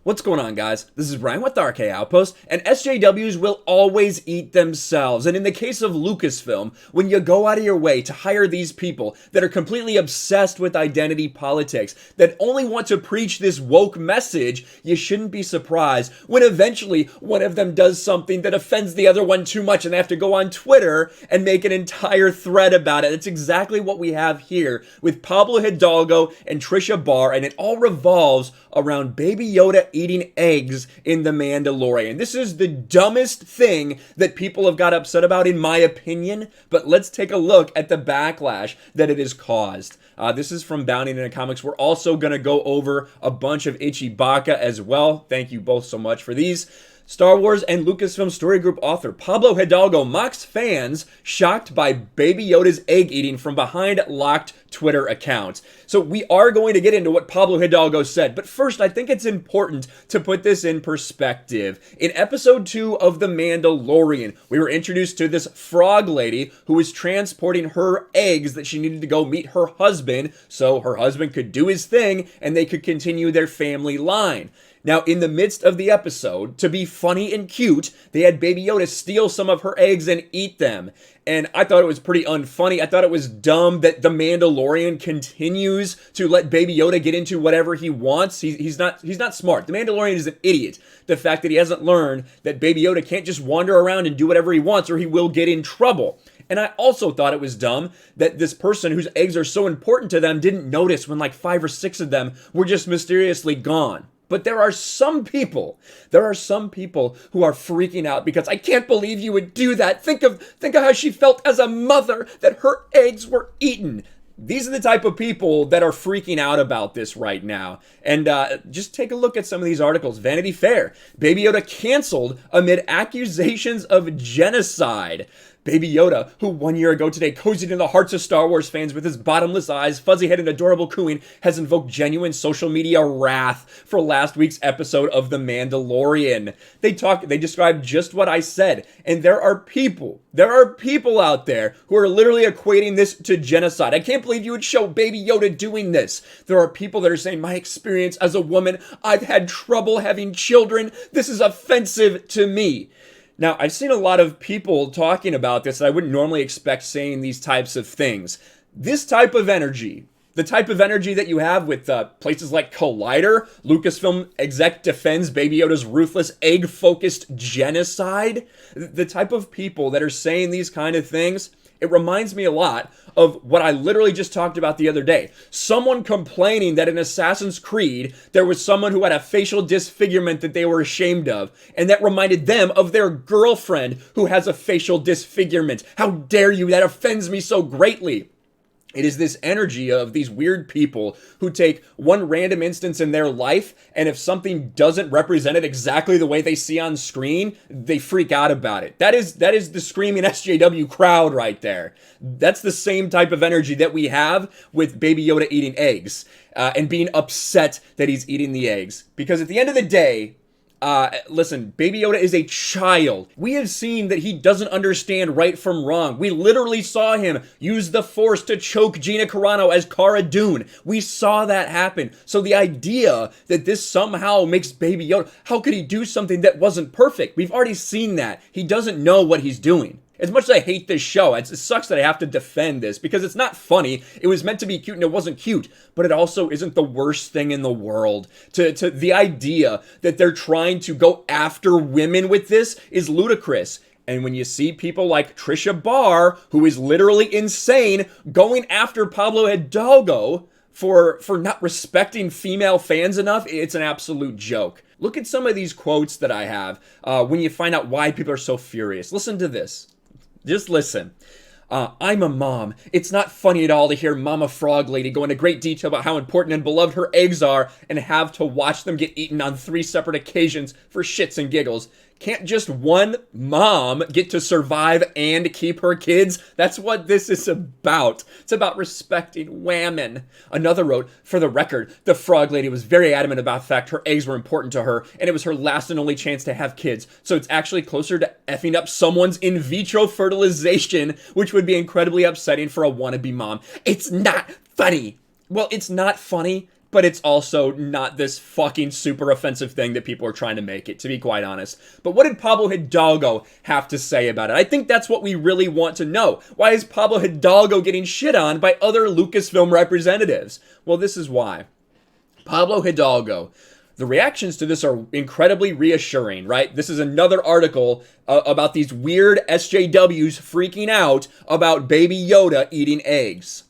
What's going on, guys? This is Brian with RK Outpost, and SJWs will always eat themselves. And in the case of Lucasfilm, when you go out of your way to hire these people that are completely obsessed with identity politics, that only want to preach this woke message, you shouldn't be surprised when eventually one of them does something that offends the other one too much and they have to go on Twitter and make an entire thread about it. It's exactly what we have here with Pablo Hidalgo and Trisha Barr, and it all revolves around Baby Yoda eating eggs in The Mandalorian. This is the dumbest thing that people have got upset about, in my opinion, but let's take a look at the backlash that it has caused. This is from Bounty in Comics. We're also going to go over a bunch of Ichibaka as well. Thank you both so much for these. Star Wars and Lucasfilm Story Group author Pablo Hidalgo mocks fans shocked by Baby Yoda's egg eating from behind locked Twitter accounts. So we are going to get into what Pablo Hidalgo said, but first I think it's important to put this in perspective. In episode 2 of The Mandalorian, we were introduced to this frog lady who was transporting her eggs that she needed to go meet her husband so her husband could do his thing and they could continue their family line. Now, in the midst of the episode, to be funny and cute, they had Baby Yoda steal some of her eggs and eat them. And I thought it was pretty unfunny. I thought it was dumb that the Mandalorian continues to let Baby Yoda get into whatever he wants. He's not smart. The Mandalorian is an idiot. The fact that he hasn't learned that Baby Yoda can't just wander around and do whatever he wants or he will get in trouble. And I also thought it was dumb that this person whose eggs are so important to them didn't notice when like 5 or 6 of them were just mysteriously gone. But there are some people who are freaking out because I can't believe you would do that. Think of how she felt as a mother that her eggs were eaten. These are the type of people that are freaking out about this right now. And just take a look at some of these articles. Vanity Fair, Baby Yoda canceled amid accusations of genocide. Baby Yoda, who 1 year ago today cozied in the hearts of Star Wars fans with his bottomless eyes, fuzzy head, and adorable cooing, has invoked genuine social media wrath for last week's episode of The Mandalorian. They described just what I said, and there are people out there who are literally equating this to genocide. I can't believe you would show Baby Yoda doing this. There are people that are saying, my experience as a woman, I've had trouble having children, this is offensive to me. Now, I've seen a lot of people talking about this that I wouldn't normally expect saying these types of things. This type of energy, the type of energy that you have with places like Collider, Lucasfilm exec defends Baby Yoda's ruthless egg-focused genocide, the type of people that are saying these kind of things, it reminds me a lot of what I literally just talked about the other day. Someone complaining that in Assassin's Creed, there was someone who had a facial disfigurement that they were ashamed of, and that reminded them of their girlfriend who has a facial disfigurement. How dare you? That offends me so greatly. It is this energy of these weird people who take one random instance in their life, and if something doesn't represent it exactly the way they see on screen, they freak out about it. That is the screaming SJW crowd right there. That's the same type of energy that we have with Baby Yoda eating eggs and being upset that he's eating the eggs. Because at the end of the day, listen, Baby Yoda is a child. We have seen that he doesn't understand right from wrong. We literally saw him use the Force to choke Gina Carano as Cara Dune. We saw that happen. So the idea that this somehow makes Baby Yoda, how could he do something that wasn't perfect? We've already seen that. He doesn't know what he's doing. As much as I hate this show, it sucks that I have to defend this because it's not funny. It was meant to be cute and it wasn't cute, but it also isn't the worst thing in the world. To the idea that they're trying to go after women with this is ludicrous. And when you see people like Trisha Barr, who is literally insane, going after Pablo Hidalgo for not respecting female fans enough, it's an absolute joke. Look at some of these quotes that I have when you find out why people are so furious. Listen to this. Just listen. I'm a mom. It's not funny at all to hear Mama Frog Lady go into great detail about how important and beloved her eggs are and have to watch them get eaten on 3 separate occasions for shits and giggles. Can't just one mom get to survive and keep her kids? That's what this is about. It's about respecting women. Another wrote, for the record, the frog lady was very adamant about the fact her eggs were important to her, and it was her last and only chance to have kids. So it's actually closer to effing up someone's in vitro fertilization, which would be incredibly upsetting for a wannabe mom. It's not funny. Well, it's not funny, but it's also not this fucking super offensive thing that people are trying to make it, to be quite honest. But what did Pablo Hidalgo have to say about it? I think that's what we really want to know. Why is Pablo Hidalgo getting shit on by other Lucasfilm representatives? Well, this is why. Pablo Hidalgo. The reactions to this are incredibly reassuring, right? This is another article about these weird SJWs freaking out about Baby Yoda eating eggs.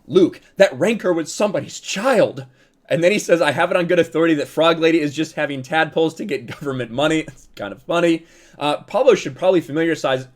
Luke, that rancor was somebody's child. And then he says, I have it on good authority that Frog Lady is just having tadpoles to get government money. It's kind of funny. Pablo should probably familiarize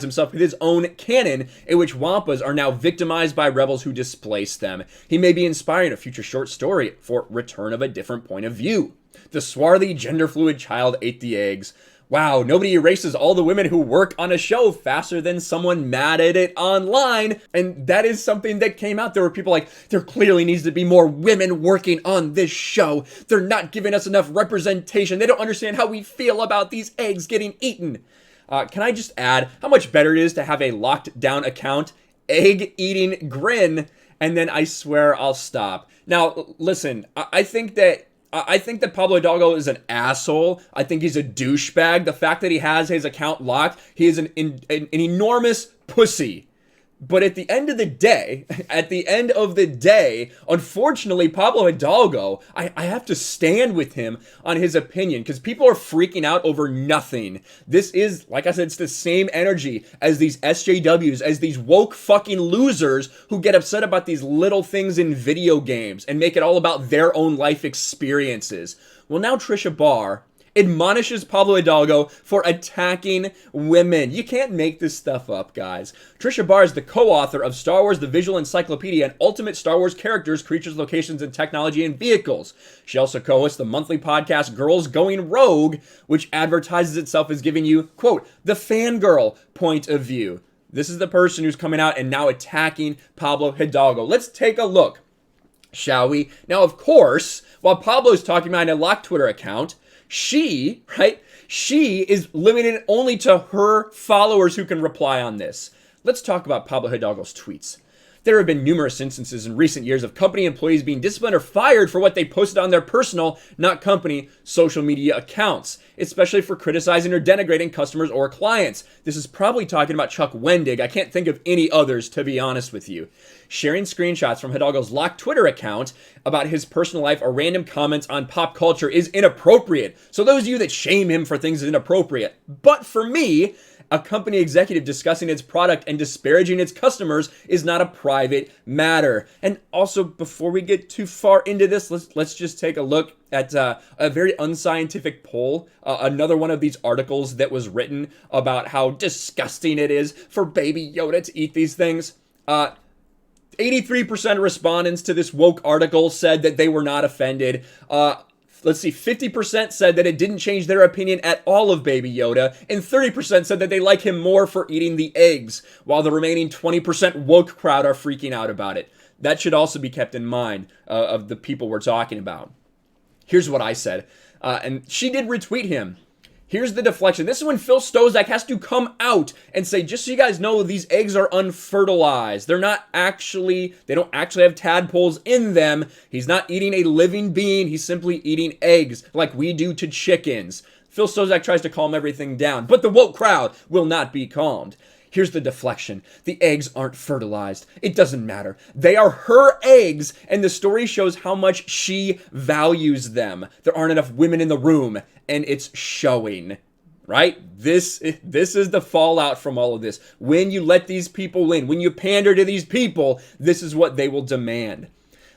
himself with his own canon, in which Wampas are now victimized by rebels who displace them. He may be inspiring a future short story for Return of a Different Point of View. The swarthy, gender-fluid child ate the eggs. Wow, nobody erases all the women who work on a show faster than someone mad at it online. And that is something that came out. There were people like, there clearly needs to be more women working on this show. They're not giving us enough representation. They don't understand how we feel about these eggs getting eaten. Can I just add how much better it is to have a locked down account, egg eating grin, and then I swear I'll stop. Now, listen, I think that Pablo Hidalgo is an asshole. I think he's a douchebag. The fact that he has his account locked, he is an enormous pussy. But at the end of the day, unfortunately, Pablo Hidalgo, I have to stand with him on his opinion because people are freaking out over nothing. This is, like I said, it's the same energy as these SJWs, as these woke fucking losers who get upset about these little things in video games and make it all about their own life experiences. Well, now Trisha Barr admonishes Pablo Hidalgo for attacking women. You can't make this stuff up, guys. Trisha Barr is the co-author of Star Wars: The Visual Encyclopedia and Ultimate Star Wars Characters, Creatures, Locations, and Technology and Vehicles. She also co-hosts the monthly podcast Girls Going Rogue, which advertises itself as giving you, quote, the fangirl point of view. This is the person who's coming out and now attacking Pablo Hidalgo. Let's take a look, shall we? Now, of course, while Pablo's talking about a locked Twitter account, she is limited only to her followers who can reply on this. Let's talk about Pablo Hidalgo's tweets. There have been numerous instances in recent years of company employees being disciplined or fired for what they posted on their personal, not company, social media accounts, especially for criticizing or denigrating customers or clients. This is probably talking about Chuck Wendig. I can't think of any others, to be honest with you. Sharing screenshots from Hidalgo's locked Twitter account about his personal life or random comments on pop culture is inappropriate. So those of you that shame him for things is inappropriate. But for me, a company executive discussing its product and disparaging its customers is not a private matter. And also, before we get too far into this, let's just take a look at a very unscientific poll. Another one of these articles that was written about how disgusting it is for Baby Yoda to eat these things. 83% of respondents to this woke article said that they were not offended. Let's see, 50% said that it didn't change their opinion at all of Baby Yoda, and 30% said that they like him more for eating the eggs, while the remaining 20% woke crowd are freaking out about it. That should also be kept in mind of the people we're talking about. Here's what I said, and she did retweet him. Here's the deflection. This is when Phil Stozak has to come out and say, just so you guys know, these eggs are unfertilized. They don't actually have tadpoles in them. He's not eating a living being. He's simply eating eggs like we do to chickens. Phil Stozak tries to calm everything down, but the woke crowd will not be calmed. Here's the deflection. The eggs aren't fertilized. It doesn't matter. They are her eggs, and the story shows how much she values them. There aren't enough women in the room, and it's showing. Right? This is the fallout from all of this. When you let these people in, when you pander to these people, this is what they will demand.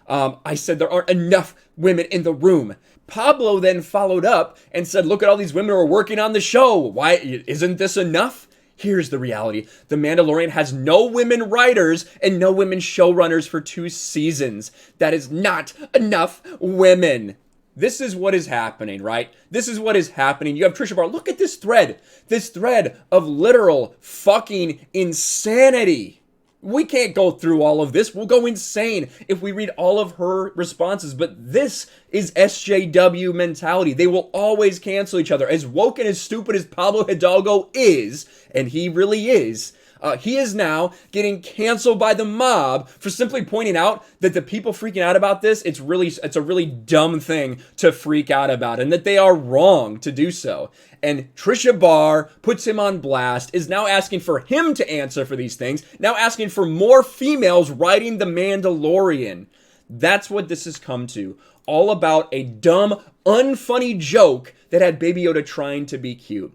I said there aren't enough women in the room. Pablo then followed up and said, look at all these women who are working on the show. Why isn't this enough? Here's the reality. The Mandalorian has no women writers and no women showrunners for 2 seasons. That is not enough women. This is what is happening, right? This is what is happening. You have Trisha Barr. Look at this thread. This thread of literal fucking insanity. We can't go through all of this. We'll go insane if we read all of her responses. But this is SJW mentality. They will always cancel each other. As woke and as stupid as Pablo Hidalgo is, and he really is, He is now getting canceled by the mob for simply pointing out that the people freaking out about this, it's a really dumb thing to freak out about, and that they are wrong to do so. And Trisha Barr puts him on blast, is now asking for him to answer for these things, now asking for more females writing The Mandalorian. That's what this has come to. All about a dumb, unfunny joke that had Baby Yoda trying to be cute.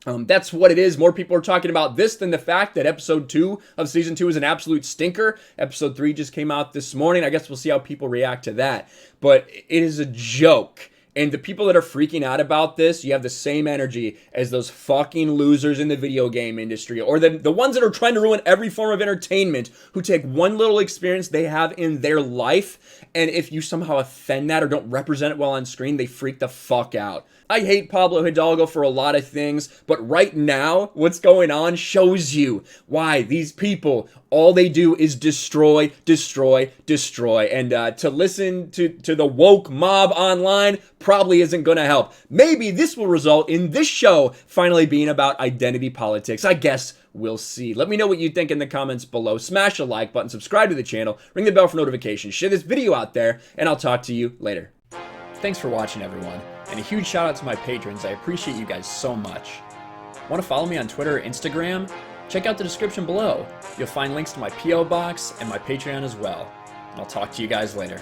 That's what it is. More people are talking about this than the fact that episode 2 of season 2 is an absolute stinker. Episode 3 just came out this morning. I guess we'll see how people react to that. But it is a joke. And the people that are freaking out about this, you have the same energy as those fucking losers in the video game industry, or the ones that are trying to ruin every form of entertainment, who take one little experience they have in their life, and if you somehow offend that or don't represent it well on screen, they freak the fuck out. I hate Pablo Hidalgo for a lot of things, but right now, what's going on shows you why these people, all they do is destroy, destroy, destroy. And to listen to the woke mob online probably isn't going to help. Maybe this will result in this show finally being about identity politics. I guess we'll see. Let me know what you think in the comments below. Smash the like button, subscribe to the channel, ring the bell for notifications, share this video out there, and I'll talk to you later. Thanks for watching, everyone. And a huge shout out to my patrons. I appreciate you guys so much. Want to follow me on Twitter or Instagram? Check out the description below. You'll find links to my P.O. box and my Patreon as well. And I'll talk to you guys later.